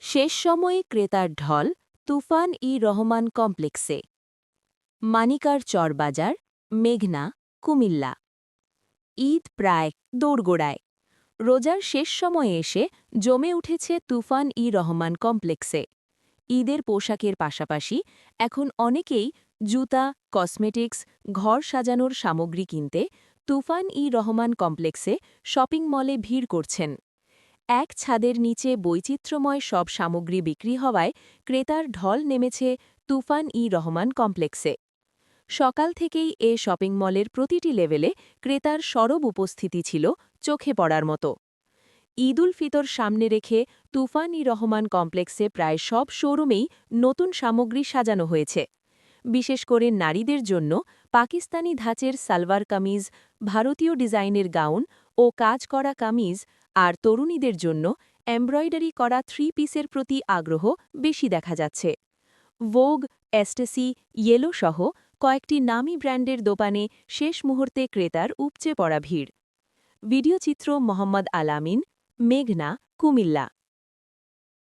শেষ সময়ে ক্রেতার ঢল তুফান-ই-রহমান কমপ্লেক্সে। মানিকার চরবাজার, মেঘনা, কুমিল্লা। ঈদ প্রায় দোরগোড়ায়। রোজার শেষ সময়ে এসে জমে উঠেছে তুফান-ই-রহমান কমপ্লেক্সে। ঈদের পোশাকের পাশাপাশি এখন অনেকেই জুতা, কসমেটিক্স, ঘর সাজানোর সামগ্রী কিনতে তুফান-ই-রহমান কমপ্লেক্সে শপিং মলে ভিড় করছেন। এক ছাদের নিচে বৈচিত্র্যময় সব সামগ্রী বিক্রি হওয়ায় ক্রেতার ঢল নেমেছে তুফান-ই-রহমান কমপ্লেক্সে। সকাল থেকেই এ শপিং মলের প্রতিটি লেভেলে ক্রেতার সরব উপস্থিতি ছিল চোখে পড়ার মতো। ঈদ উল ফিতর সামনে রেখে তুফান-ই-রহমান কমপ্লেক্সে প্রায় সব শোরুমেই নতুন সামগ্রী সাজানো হয়েছে। বিশেষ করে নারীদের জন্য পাকিস্তানি ধাঁচের সালওয়ার কামিজ, ভারতীয় ডিজাইনের গাউন ও কাজ করা কামিজ আর তরুণীদের জন্য এমব্রয়ডারি করা থ্রি পিসের প্রতি আগ্রহ বেশি দেখা যাচ্ছে। ভোগ, এস্টেসি, ইয়েলো সহ কয়েকটি নামী ব্র্যান্ডের দোকানে শেষ মুহূর্তে ক্রেতার উপচে পড়া ভিড়। ভিডিওচিত্র মোহাম্মদ আলামিন, মেঘনা, কুমিল্লা।